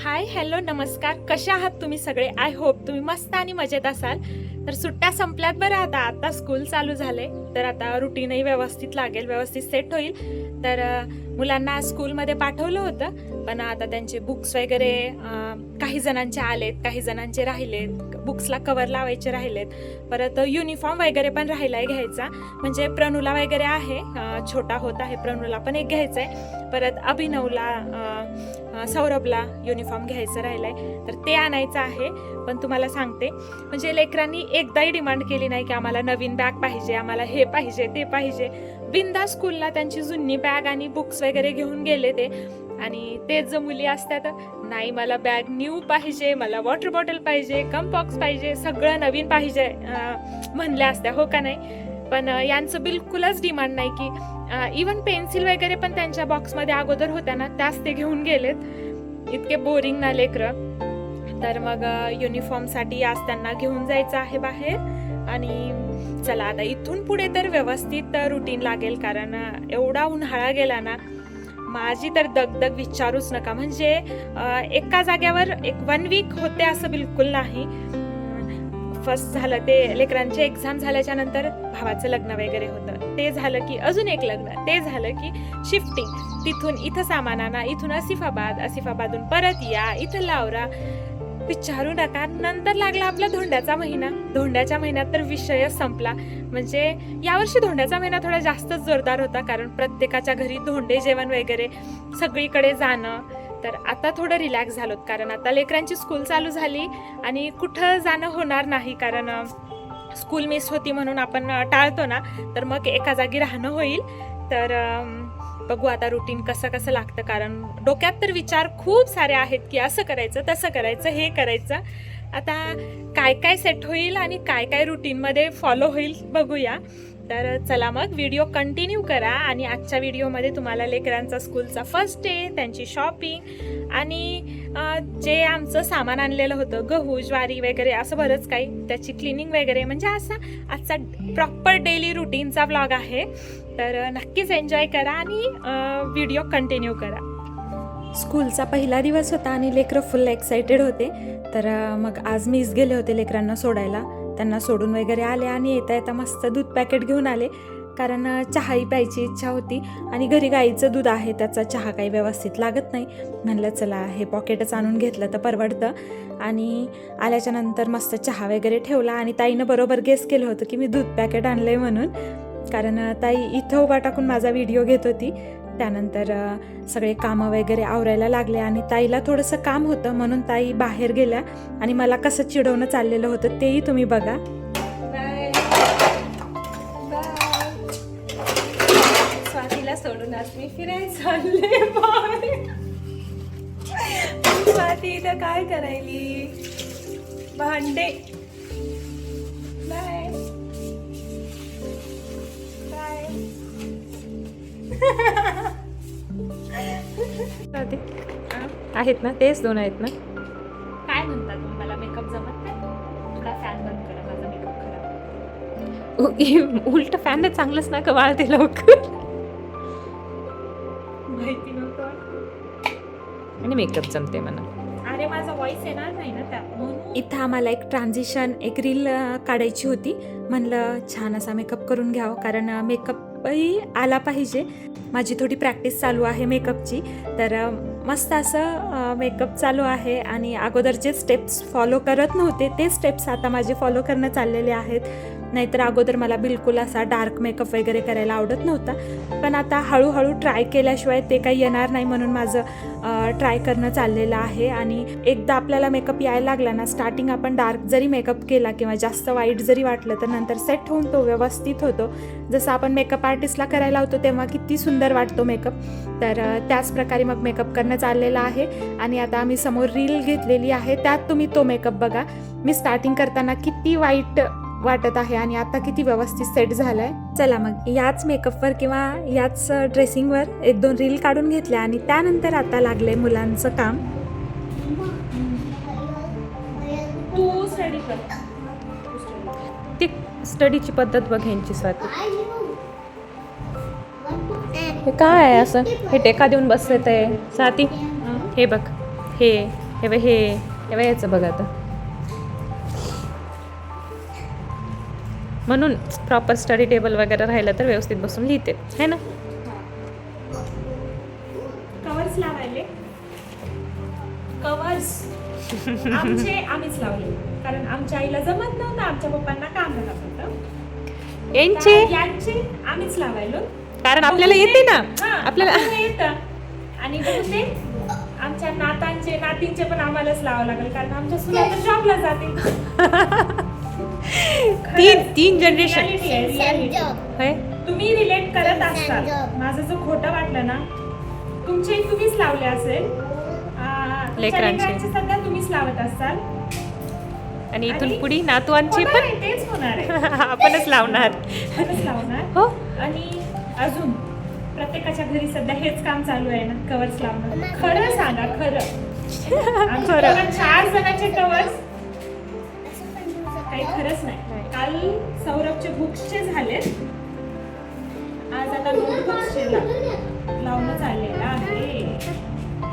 Hi hello नमस्कार, कशा आहात तुम्ही सगळे? आय होप तुम्ही मस्त आणि मजेत असाल. तर सुट्ट्या संपल्यात बरं. आता स्कूल चालू झाले, तर आता रुटीनही व्यवस्थित लागेल, व्यवस्थित सेट होईल. तर मुलांना स्कूलमध्ये पाठवलं होतं, पण आता त्यांचे बुक्स वगैरे काही जणांचे आलेत, काही जणांचे राहिलेत, बुक्सला कवर लावायचे राहिलेत, परत युनिफॉर्म वगैरे पण राहिलाय घ्यायचा. म्हणजे प्रणूला वगैरे आहे, छोटा होत आहे, प्रणूला पण एक घ्यायचा आहे. परत अभिनवला, सौरभला युनिफॉर्म घ्यायचं राहिलंय, तर ते आणायचं आहे. पण तुम्हाला सांगते, म्हणजे लेकरांनी एकदाही डिमांड केली नाही की आम्हाला नवीन बॅग पाहिजे, आम्हाला हे पाहिजे ते पाहिजे. बिंदा स्कूलला त्यांची जुनी बॅग आणि बुक्स वगैरे घेऊन गेले ते. आणि तेच जर मुली असतात, नाही मला बॅग न्यू पाहिजे, मला वॉटर बॉटल पाहिजे, कंपॉक्स पाहिजे, सगळं नवीन पाहिजे म्हणल्या असत्या, हो का नाही? पण यांचं बिलकुलच डिमांड नाही की इवन पेन्सिल वगैरे पण त्यांच्या बॉक्समध्ये अगोदर होत्या ना, त्याच ते घेऊन गेलेत. इतके बोरिंग ना लेकरं. तर मग युनिफॉर्मसाठी आज त्यांना घेऊन जायचं आहे बाहेर. आणि चला आता इथून पुढे तर व्यवस्थित रुटीन लागेल, कारण एवढा उन्हाळा गेला ना, माझी तर दगदग विचारूच नका. म्हणजे एका जाग्यावर एक 1 वीक होते असं बिलकुल नाही. फर्स्ट झालं ते लेकरांचे एक्झाम झाल्याच्या नंतर भावाचं लग्न वगैरे होतं, ते झालं की अजून एक लग्न, ते झालं की शिफ्टिंग, तिथून इथं सामान आणा, इथून आसिफाबादून परत या, इथं लावरा, विचारू नका. नंतर लागला आपला धोंड्याचा महिना. धोंड्याच्या महिन्यात तर विषयच संपला. म्हणजे यावर्षी धोंड्याचा महिना थोडा जास्तच जोरदार होता, कारण प्रत्येकाच्या घरी धोंडे जेवण वगैरे, सगळीकडे जाणं. तर आता थोडं रिलॅक्स झालोत, कारण आता लेकरांची स्कूल चालू झाली आणि कुठं जाणं होणार नाही, कारण स्कूल मिस होती म्हणून आपण टाळतो ना, तर मग एका जागी राहणं होईल. तर बघू आता रुटीन कसं लागतं, कारण डोक्यात तर विचार खूप सारे आहेत की असं करायचं, तसं करायचं, हे करायचं. आता काय सेट होईल आणि काय रुटीनमध्ये फॉलो होईल बघूया. तर चला मग व्हिडिओ कंटिन्यू करा. आणि आजच्या व्हिडिओमध्ये तुम्हाला लेकरांचा स्कूलचा फर्स्ट डे, त्यांची शॉपिंग आणि जे आमचं सामान आणलेलं होतं, गहू ज्वारी वगैरे असं बरंच काही, त्याची क्लिनिंग वगैरे, म्हणजे असा आजचा प्रॉपर डेली रुटीनचा व्लॉग आहे. तर नक्कीच एन्जॉय करा आणि व्हिडिओ कंटिन्यू करा. स्कूलचा पहिला दिवस होता आणि लेकरं फुल एक्सायटेड होते. तर मग आज मीच गेले होते लेकरांना सोडायला. त्यांना सोडून वगैरे आले आणि येता मस्त दूध पॅकेट घेऊन आले, कारण चहाही प्यायची इच्छा होती. आणि घरी गाईचं दूध आहे, त्याचा चहा काही व्यवस्थित लागत नाही. म्हणलं चला हे पॉकेटच आणून घेतलं तर परवडतं. आणि आल्याच्या नंतर मस्त चहा वगैरे ठेवला. आणि ताईनं बरोबर गेस केलं होतं की मी दूध पॅकेट आणलं आहे म्हणून, कारण ताई इथं उभा टाकून माझा व्हिडिओ घेत होती. त्यानंतर सगळे कामं वगैरे आवरायला लागले आणि ताईला थोडंसं काम होतं म्हणून ताई बाहेर गेल्या. आणि मला कसं चिडवणं चाललेलं होतं तेही तुम्ही बघा. स्वातीला सोडून आज मी फिरायला चालले बाहेर. स्वाती इथं काय करायली? भांडे. Bye bye. आहेत ना, तेच 2 आहेत ना. काय म्हणता तुम्ही? मला मेकअप जमत नाही का? फॅन बंद करा, माझा मेकअप खराब. उलट फॅन नाही, चांगलंच ना का वाळते लवकर. माहिती नव्हतं. आणि मेकअप जमते म्हणा. अरे माझा व्हॉइस येणार नाही ना त्यात. इथं आम्हाला एक ट्रान्झिशन, एक रील काढायची होती. म्हणलं छान असा मेकअप करून घ्यावं, कारण मेकअपही आला पाहिजे. माझी थोडी प्रॅक्टिस चालू आहे मेकअपची. तर मस्त असं मेकअप चालू आहे. आणि अगोदर जे स्टेप्स फॉलो करत नव्हते ते स्टेप्स आता माझे फॉलो करणं चाललेले आहेत. नाहीतर अगोदर मला बिलकुल असा डार्क मेकअप वगैरे करायला आवडत नव्हता. पण आता हळूहळू ट्राय केल्याशिवाय ते काही येणार नाही, म्हणून माझं ट्राय करणं चाललेलं आहे. आणि एकदा आपल्याला मेकअप यायला लागला ना, स्टार्टिंग आपण डार्क जरी मेकअप केला किंवा जास्त वाईट जरी वाटलं, तर नंतर सेट होऊन तो व्यवस्थित होतो. जसं आपण मेकअप आर्टिस्टला करायला होतो तेव्हा किती सुंदर वाटतो मेकअप. तर त्याच प्रकारे मग मेकअप करणं चाललेलं आहे. आणि आता आम्ही समोर रील घेतलेली आहे, त्यात तुम्ही तो मेकअप बघा. मी स्टार्टिंग करताना किती वाईट वाटत आहे आणि आता किती व्यवस्थित सेट झालाय. चला मग याच मेकअपवर किंवा याच ड्रेसिंगवर 1-2 रील काढून घेतल्या आणि त्यानंतर आता लागले मुलांचं काम. तू स्टडी कर. ती स्टडीची पद्धत बघ ह्यांची. स्वाती हे काय आहे असं? हे टेका देऊन बसत आहे. स्वाती हे बघ, हे हे याचं बघा आता. म्हणून प्रॉपर स्टडी टेबल वगैरे राहिलं तर व्यवस्थित बसून लिहिते है ना. कवर्स लावायले. कवर्स आम्हीच लावले, कारण आमच्या आईला जमत नव्हतं, आमच्या पप्पांना काम राहत होतं. यांचे आम्हीच लावायलो, कारण आपल्याला येते ना. आपल्याला येतं. आणि ते आमच्या नातींचे पण आम्हालाच लावावं लागेल, कारण आमच्या सुना तर जॉबला जातील. तीन जनरेशन तुम्ही रिलेट करत असताल. माझं जर खोटं वाटलं ना, तुम्हीच लावले असेल. लेकरांचे सध्या तुम्हीच लावत असाल. आणि इथून पुढे नातवांची पण तेच होणार आहे. आपणच लावणार. हो. आणि अजून प्रत्येकाच्या घरी सध्या हेच काम चालू आहे ना, कवर्स लावणं. खरं सांगा, खरं 4 जणांचे कवर्स काही खरंच नाही. काल सौरभचे बुक्सचे झाले, आज आता नोटबुक्सचे लावणं चाललेलं आहे.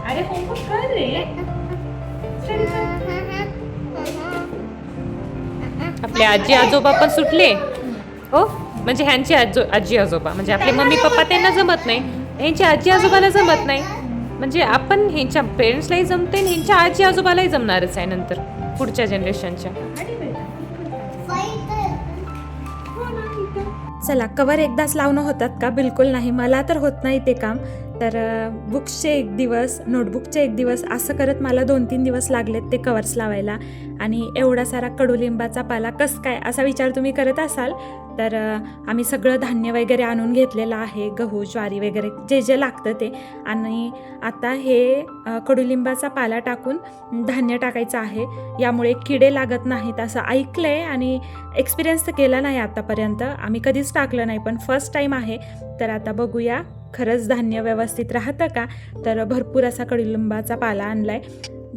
अरे होमवर्क कर रे. आपले आजी आजोबा पण सुटले हो, म्हणजे ह्यांचे आजी आजोबा म्हणजे आपले मम्मी पप्पा त्यांना जमत नाही, ह्यांची आजी आजोबाला जमत नाही, म्हणजे आपण ह्यांच्या पेरेंट्सलाही जमते आणि ह्यांच्या आजी आजोबालाही जमणारच आहे नंतर पुढच्या जनरेशनच्या. चला, कवर एकदाच लावणं होतात का? बिलकुल नाही, मला तर होत नाही ते काम. तर बुक्सचे 1 दिवस, नोटबुकचे 1 दिवस, असं करत मला 2-3 दिवस लागलेत ते कवर्स लावायला. आणि एवढा सारा कडुलिंबाचा पाला कसं काय, असा विचार तुम्ही करत असाल तर आम्ही सगळं धान्य वगैरे आणून घेतलेलं आहे, गहू ज्वारी वगैरे जे जे लागतं ते. आणि आता हे कडुलिंबाचा पाला टाकून धान्य टाकायचं आहे, यामुळे किडे लागत नाहीत असं ऐकलं आहे. आणि एक्सपिरियन्स तर केला नाही आतापर्यंत, आम्ही कधीच टाकलं नाही, पण फर्स्ट टाईम आहे. तर आता बघूया खरंच धान्य व्यवस्थित राहतं का. तर भरपूर असा कडुलिंबाचा पाला आणलाय.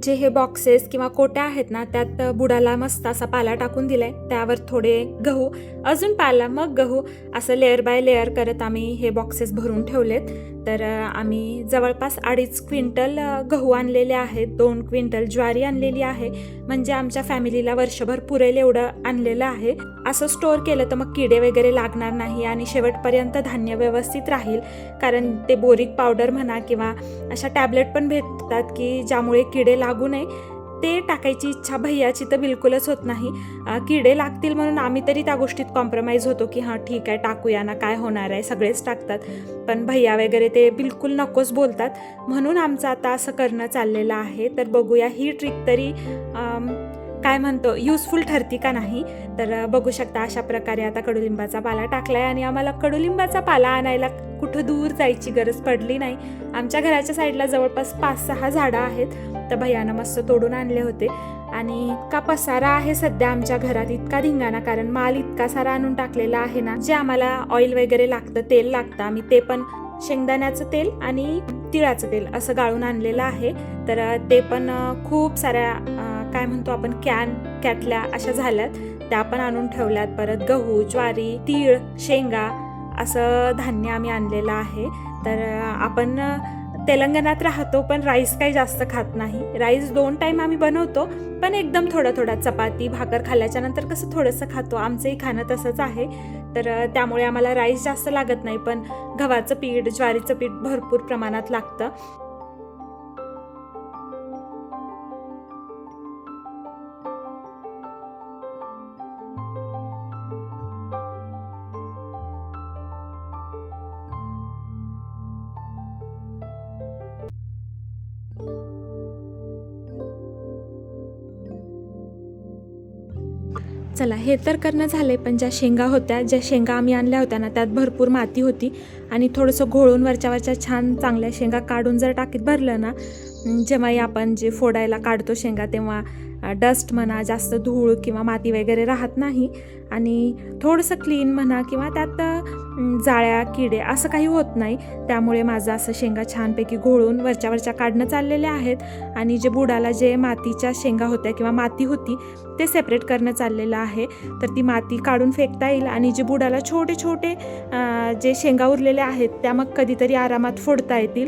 जे हे बॉक्सेस किंवा कोट्या आहेत ना, त्यात बुडाला मस्त असा पाला टाकून दिलाय, त्यावर थोडे गहू, अजून पाला, मग गहू, असं लेअर बाय लेअर करत आम्ही हे बॉक्सेस भरून ठेवलेत. तर आम्ही जवळपास 2.5 क्विंटल गहू आणलेले आहेत, 2 क्विंटल ज्वारी आणलेली आहे, म्हणजे आमच्या फॅमिलीला वर्षभर पुरेल एवढं आणलेलं आहे. असं स्टोअर केलं तर मग किडे वगैरे लागणार नाही आणि शेवटपर्यंत धान्य व्यवस्थित राहील. कारण ते बोरिक पावडर म्हणा किंवा अशा टॅबलेट पण भेटतात की ज्यामुळे किडे लागू नये, ते टाकायची इच्छा भैयाची तर बिलकुलच होत नाही. किडे लागतील म्हणून आम्ही तरी त्या गोष्टीत कॉम्प्रोमाइज होतो की हां ठीक आहे, टाकूया ना, काय होणार आहे, सगळेच टाकतात. पण भैया वगैरे ते बिलकुल नकोच बोलतात, म्हणून आमचं आता असं करणं चाललेलं आहे. तर बघूया ही ट्रिक तरी काय म्हणतो युजफुल ठरती का नाही. तर बघू शकता अशा प्रकारे आता कडुलिंबाचा पाला टाकलाय आणि आम्हाला कडुलिंबाचा पाला आणायला कुठं दूर जायची गरज पडली नाही. आमच्या घराच्या साईडला जवळपास 5-6 झाडं आहेत, तर भैयानं मस्त तोडून आणले होते. आणि इतका पसारा आहे सध्या आमच्या घरात, इतका धिंगाणा, कारण माल इतका सारा आणून टाकलेला आहे ना. जे आम्हाला ऑइल वगैरे लागतं, तेल लागतं, आम्ही ते पण शेंगदाण्याचं तेल आणि तिळाचं तेल असं गाळून आणलेलं आहे. तर ते पण खूप साऱ्या काय म्हणतो आपण कॅटल्या अशा झाल्यात, त्या पण आणून ठेवल्यात. परत गहू ज्वारी तीळ शेंगा असं धान्य आम्ही आणलेलं आहे. तर आपण तेलंगणात राहतो, पण राईस काही जास्त खात नाही. राईस 2 टाईम आम्ही बनवतो, पण एकदम थोडा चपाती भाकर खाल्ल्याच्या नंतर कसं थोडंसं खातो, आमचंही खाणं तसंच आहे. तर त्यामुळे आम्हाला राईस जास्त लागत नाही, पण गव्हाचं पीठ ज्वारीचं पीठ भरपूर प्रमाणात लागतं. चला, हे तर करणं झाले, पण ज्या शेंगा आम्ही आणल्या होत्या ना, त्यात भरपूर माती होती आणि थोडंसं घोळून वरच्या छान चांगल्या शेंगा काढून जर टाकीत भरलं ना, जेव्हाही आपण जे फोडायला काढतो शेंगा, तेव्हा डस्ट म्हणा, जास्त धूळ किंवा माती वगैरे राहत नाही आणि थोडंसं क्लीन म्हणा किंवा त्यात जाळ्या किडे असं काही होत नाही. त्यामुळे माझं असं शेंगा छानपैकी घोळून वरच्या काढणं चाललेले आहेत. आणि जे बुडाला जे मातीच्या शेंगा होत्या किंवा माती होती ते सेपरेट करणं चाललेलं आहे. तर ती माती काढून फेकता येईल आणि जे बुडाला छोटे जे शेंगा उरलेले आहेत त्या मग कधीतरी आरामात फोडता येतील.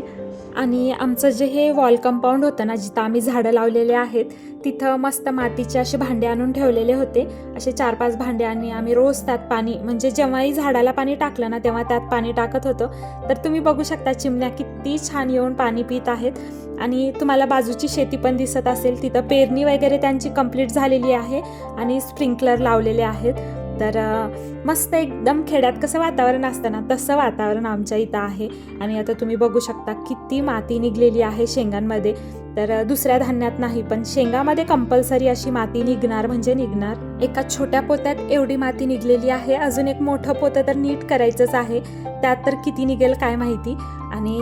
आणि आमचं जे हे वॉल कंपाऊंड होतं ना, जिथं आम्ही झाडं लावलेले आहेत, तिथं मस्त मातीचे असे भांडे आणून ठेवलेले होते. असे 4-5 भांडे आणि आम्ही रोज त्यात पाणी, म्हणजे जेव्हाही झाडाला पाणी टाकलं ना तेव्हा त्यात पाणी टाकत होतो. तर तुम्ही बघू शकता चिमण्या किती छान येऊन पाणी पित आहेत. आणि तुम्हाला बाजूची शेती पण दिसत असेल, तिथं पेरणी वगैरे त्यांची कंप्लीट झालेली आहे आणि स्प्रिंकलर लावलेले आहेत. तर मस्त एकदम खेड्यात कसं वातावरण असतं ना, तसं वातावरण आमच्या इथं आहे. आणि आता तुम्ही बघू शकता किती माती निघलेली आहे शेंगांमध्ये. तर दुसऱ्या धान्यात नाही, पण शेंगामध्ये कंपल्सरी अशी माती निघणार म्हणजे निघणार. एका छोट्या पोत्यात एवढी माती निघलेली आहे. अजून एक मोठं पोतं तर नीट करायचंच आहे, त्यात तर किती निघेल काय माहिती. आणि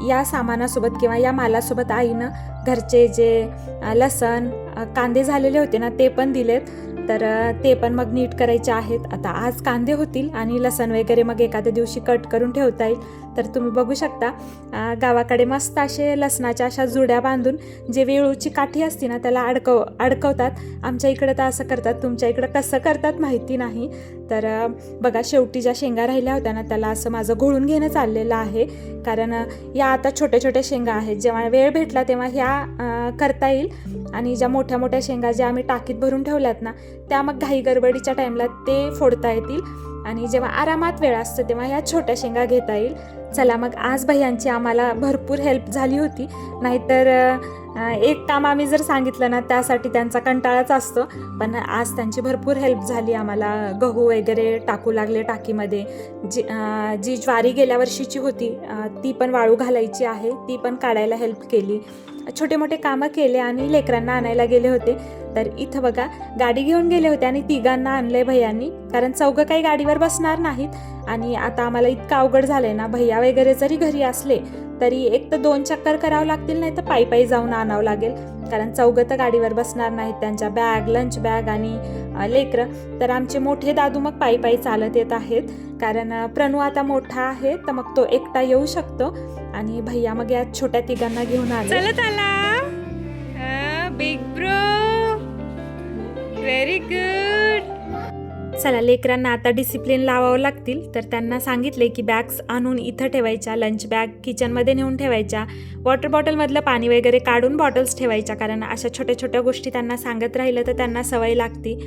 या सामानासोबत किंवा या मालासोबत आईनं घरचे जे लसण कांदे झालेले होते ना ते पण दिलेत. तर ते पण मग नीट करायचे आहेत. आता आज कांदे होतील आणि लसण वगैरे मग एखाद्या दिवशी कट करून ठेवता येईल. तर तुम्ही बघू शकता गावाकडे मस्त असे लसणाच्या अशा जुड्या बांधून जे वेळूची काठी असते ना त्याला अडकवतात. आमच्या इकडं तर असं करतात, तुमच्या इकडं कसं करतात माहिती नाही. तर बघा शेवटी ज्या शेंगा राहिल्या होत्या ना त्याला असं माझं घोळून घेणं चाललेलं आहे. कारण या आता छोट्या छोट्या शेंगा आहेत, जेव्हा वेळ भेटला तेव्हा ह्या करता येईल. आणि ज्या मोठ्या मोठ्या शेंगा ज्या आम्ही टाकीत भरून ठेवल्यात ना त्या मग घाई गडबडीच्या टाईमला ते फोडता येतील. आणि जेव्हा आरामात वेळ असतो तेव्हा ह्या छोट्या शेंगा घेता येईल. चला मग आज भैयांची आम्हाला भरपूर हेल्प झाली होती. नाहीतर एक काम आम्ही जर सांगितलं ना त्यासाठी त्यांचा कंटाळाच असतो. पण आज त्यांची भरपूर हेल्प झाली आम्हाला. गहू वगैरे टाकू लागले टाकीमध्ये. जी ज्वारी गेल्या वर्षीची होती ती पण वाळू घालायची आहे, ती पण काढायला हेल्प केली. छोटे मोठे कामं केले आणि लेकरांना आणायला गेले होते. तर इथं बघा गाडी घेऊन गेले होते आणि तिघांना आणलंय भैयांनी, कारण चौघं काही गाडीवर बसणार नाहीत. आणि आता आम्हाला इतकं अवघड झालंय ना, भैया वगैरे जरी घरी असले तरी एक तर 2 चक्कर करावं लागतील, नाही तर पायी जाऊन आणावं लागेल. कारण चौघं तर गाडीवर बसणार नाहीत, त्यांच्या बॅग, लंच बॅग आणि लेकरं. तर आमचे मोठे दादू मग पायी चालत येत आहेत. कारण प्रणू आता मोठा आहे तर मग तो एकटा येऊ शकतो. आणि भैया मग या छोट्या तिघांना घेऊन आले. चलत आला बिग ब्रो, व्हेरी गुड. चला लेकरांना आता डिसिप्लिन लावावं लागतील. तर त्यांना सांगितले की बॅग्स आणून इथं ठेवायच्या, लंच बॅग किचनमध्ये नेऊन ठेवायच्या, वॉटर बॉटलमधलं पाणी वगैरे काढून बॉटल्स ठेवायच्या. कारण अशा छोट्या छोट्या गोष्टी त्यांना सांगत राहिलं तर त्यांना सवय लागती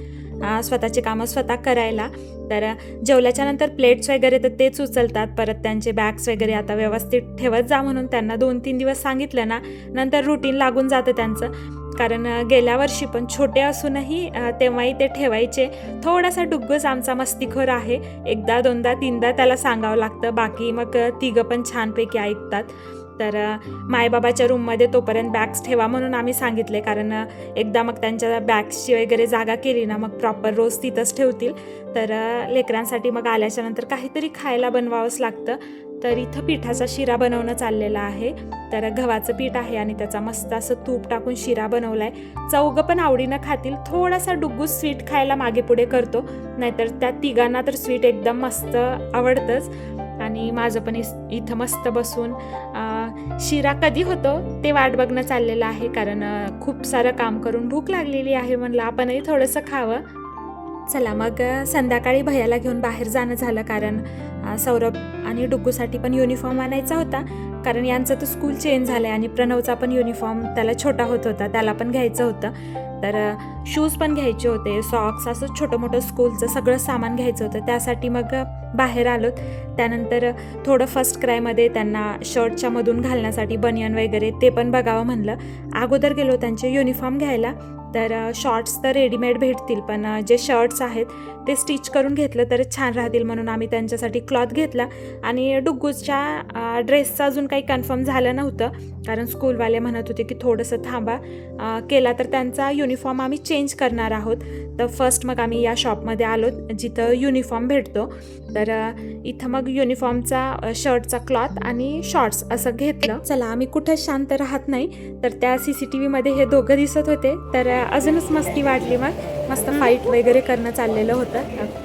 स्वतःचे कामं स्वतः करायला. तर जेवल्याच्या नंतर प्लेट्स वगैरे तर तेच उचलतात. परत त्यांचे बॅग्स वगैरे आता व्यवस्थित ठेवत जा म्हणून त्यांना 2-3 दिवस सांगितलं ना, नंतर रुटीन लागून जातं त्यांचं. कारण गेल्या वर्षी पण छोटे असूनही तेव्हाही ते ठेवायचे. थोडासा डुग्गूस आमचा मस्तीखोर आहे, 1दा 2दा 3दा त्याला सांगावं लागतं, बाकी मग तिघं पण छानपैकी ऐकतात. तर मायबाबाच्या रूममध्ये तोपर्यंत बॅग्स ठेवा म्हणून आम्ही सांगितले. कारण एकदा मग त्यांच्या बॅग्सची वगैरे जागा केली ना मग प्रॉपर रोज तिथंच ठेवतील. तर लेकरांसाठी मग आल्याच्या नंतर काहीतरी खायला बनवावंच लागतं. तर इथं पिठाचा शिरा बनवणं चाललेला आहे. तर गव्हाचं पीठ आहे आणि त्याचा मस्त असं तूप टाकून शिरा बनवलाय. चौघं पण आवडीनं खातील. थोडासा डुग्गू स्वीट खायला मागे पुढे करतो, नाहीतर त्या तिघांना तर स्वीट एकदम मस्त आवडतंच. आणि माझं पण इथं मस्त बसून शिरा कधी होतो ते वाट बघणं चाललेलं आहे. कारण खूप सारं काम करून भूक लागलेली आहे, म्हणलं आपणही थोडंसं खावं. चला मग संध्याकाळी भैयाला घेऊन बाहेर जाणं झालं. कारण सौरभ आणि डुग्गूसाठी पण युनिफॉर्म आणायचा होता. कारण यांचं तर स्कूल चेंज झालं आहे आणि प्रणवचा पण युनिफॉर्म त्याला छोटा होत होता, त्याला पण घ्यायचं होतं. तर शूज पण घ्यायचे होते, सॉक्स, असं छोटं मोठं स्कूलचं सगळं सामान घ्यायचं होतं. त्यासाठी मग बाहेर आलोत. त्यानंतर थोडं फर्स्ट क्रायमध्ये त्यांना शर्टच्या मधून घालण्यासाठी बनियन वगैरे ते पण बघावं म्हणलं. अगोदर गेलो त्यांचे युनिफॉर्म घ्यायला. तर शॉर्ट्स तर रेडीमेड भेटतील, पण जे शर्ट्स आहेत ते स्टिच करून घेतलं तर छान राहतील म्हणून आम्ही त्यांच्यासाठी क्लॉथ घेतला. आणि डुग्गूच्या ड्रेसचं अजून काही कन्फर्म झालं नव्हतं, कारण स्कूलवाले म्हणत होते की थोडंसं थांबा, केला तर त्यांचा युनिफॉर्म आम्ही चेंज करणार आहोत. तर फर्स्ट मग आम्ही या शॉपमध्ये आलो जिथं युनिफॉर्म भेटतो. तर इथं मग युनिफॉर्मचा शर्टचा क्लॉथ आणि शॉर्ट्स असं घेतलं. चला आम्ही कुठं शांत राहत नाही. तर त्या CCTVमध्ये हे दोघं दिसत होते. तर अजूनच मस्ती वाटली. मग मस्त फाईट वगैरे करणं चाललेलं होतं.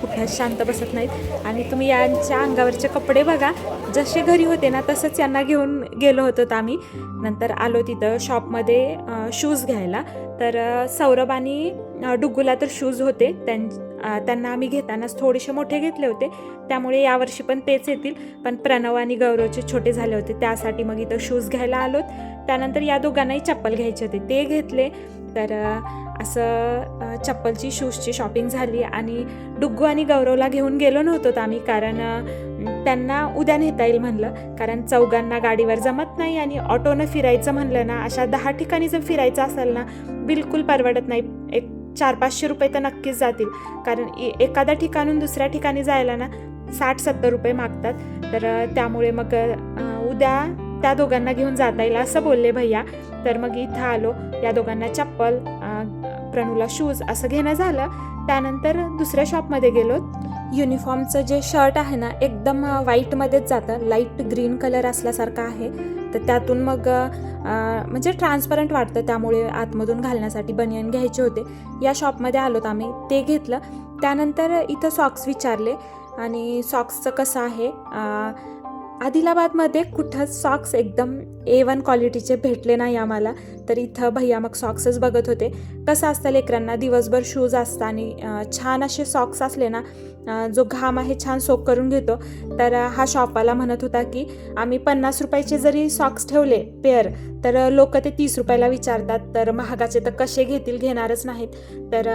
कुठं शांत बसत नाहीत. आणि तुम्ही यांच्या अंगावरचे कपडे बघा, जसे घरी होते ना तसंच यांना घेऊन गेलो होतो आम्ही. नंतर आलो तिथं शॉपमध्ये शूज घ्यायला. तर सौरभ आणि डुग्गूला तर शूज होते, त्यांना आम्ही घेतानाच थोडेसे मोठे घेतले होते, त्यामुळे यावर्षी पण तेच येतील. पण प्रणव आणि गौरवचे छोटे झाले होते, त्यासाठी मग इथं शूज घ्यायला आलोत. त्यानंतर या दोघांनाही चप्पल घ्यायचे होते, ते घेतले. तर असं चप्पलची शूजची शॉपिंग झाली. आणि डुग्गू आणि गौरवला घेऊन गेलो नव्हतो आम्ही, कारण त्यांना उद्या नेता येईल म्हणलं, कारण चौघांना गाडीवर जमत नाही. आणि ऑटोनं फिरायचं म्हणलं ना, अशा 10 ठिकाणी जर फिरायचं असेल ना, बिलकुल परवडत नाही. एक 400-500 रुपये तर नक्कीच जातील, कारण एखाद्या ठिकाणून दुसऱ्या ठिकाणी जायला ना 60-70 रुपये मागतात. तर त्यामुळे मग उद्या त्या दोघांना घेऊन जाता येईल असं बोलले भैया. तर मग इथं आलो, या दोघांना चप्पल, प्रणूला शूज असं घेणं झालं. त्यानंतर दुसऱ्या शॉपमध्ये गेलो. युनिफॉर्मचं जे शर्ट आहे ना, एकदम व्हाईटमध्येच जातं, लाईट ग्रीन कलर असल्यासारखं आहे. तर त्यातून मग म्हणजे ट्रान्सपरंट वाटतं, त्यामुळे आतमधून घालण्यासाठी बनियन घ्यायचे होते. या शॉपमध्ये आलोत आम्ही, ते घेतलं. त्यानंतर इथं सॉक्स विचारले, आणि सॉक्सचं कसं आहे, आदिलाबादमध्ये कुठंच सॉक्स एकदम A1 क्वालिटीचे भेटले नाही आम्हाला. तर इथं भैया मग सॉक्सच बघत होते. कसं असतं, लेकरांना दिवसभर शूज असतं, आणि छान असे सॉक्स असले ना, जो घाम आहे छान सोक करून घेतो. तर हा शॉपवाला म्हणत होता की आम्ही 50 रुपयाचे जरी सॉक्स ठेवले पेअर, तर लोक ते 30 रुपयाला विचारतात, तर महागाचे तर कसे घेतील, घेणारच नाहीत. तर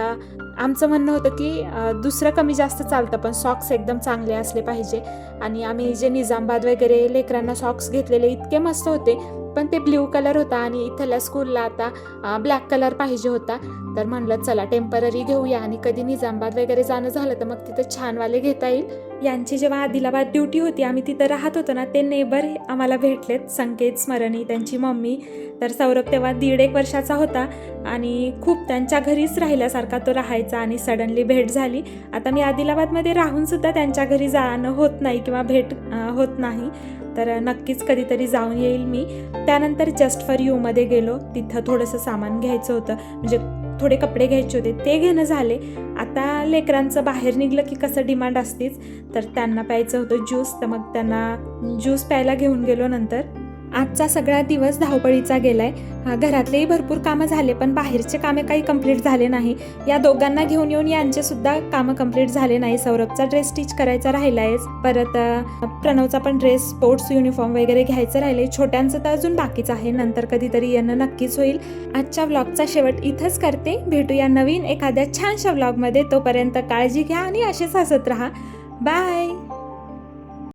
आमचं म्हणणं होतं की दुसरं कमी जास्त चालतं, पण सॉक्स एकदम चांगले असले पाहिजे. आणि आम्ही जे निजामाबाद वगैरे लेकरांना सॉक्स घेतलेले इतके मस्त होते, पण ते ब्ल्यू कलर होता, आणि इथल्या स्कूलला आता ब्लॅक कलर पाहिजे होता. तर म्हणलं चला टेम्पररी घेऊया, आणि कधी निजामाबाद वगैरे जाणं झालं तर मग तिथं छानवाले घेता येईल. यांची जेव्हा आदिलाबाद ड्युटी होती, आम्ही तिथं राहत होतो ना, ते नेबर आम्हाला भेटलेत, संकेत, स्मरणी, त्यांची मम्मी. तर सौरभ तेव्हा 1.5 वर्षाचा होता, आणि खूप त्यांच्या घरीच राहिल्यासारखा तो राहायचा, आणि सडनली भेट झाली. आता मी आदिलाबादमध्ये राहूनसुद्धा त्यांच्या घरी जाणं होत नाही, किंवा भेट होत नाही. तर नक्कीच कधीतरी जाऊन येईल मी. त्यानंतर जस्ट फॉर यूमध्ये गेलो, तिथं थोडंसं सामान घ्यायचं होतं, म्हणजे थोडे कपडे घ्यायचे होते, ते घेणं झाले. आता लेकरांचं बाहेर निघलं की कसं डिमांड असतेच, तर त्यांना प्यायचं होतं ज्यूस, तर मग त्यांना ज्यूस प्यायला घेऊन गेलो. नंतर आजचा सगळा दिवस धावपळीचा गेलाय. घरातलेही भरपूर कामं झाले, पण बाहेरचे कामे काही कंप्लीट झाले नाही. या दोघांना घेऊन येऊन यांचे सुद्धा कामं कंप्लीट झाले नाही. सौरभचा ड्रेस स्टिच करायचा राहिलायच, परत प्रणवचा पण ड्रेस, स्पोर्ट्स युनिफॉर्म वगैरे घ्यायचं राहिलंय. छोट्यांचं तर अजून बाकीच आहे, नंतर कधीतरी येणं नक्कीच होईल. आजच्या व्लॉगचा शेवट इथंच करते. भेटूया नवीन एखाद्या छानशा व्लॉगमध्ये. तोपर्यंत काळजी घ्या आणि असेच हसत राहा. बाय.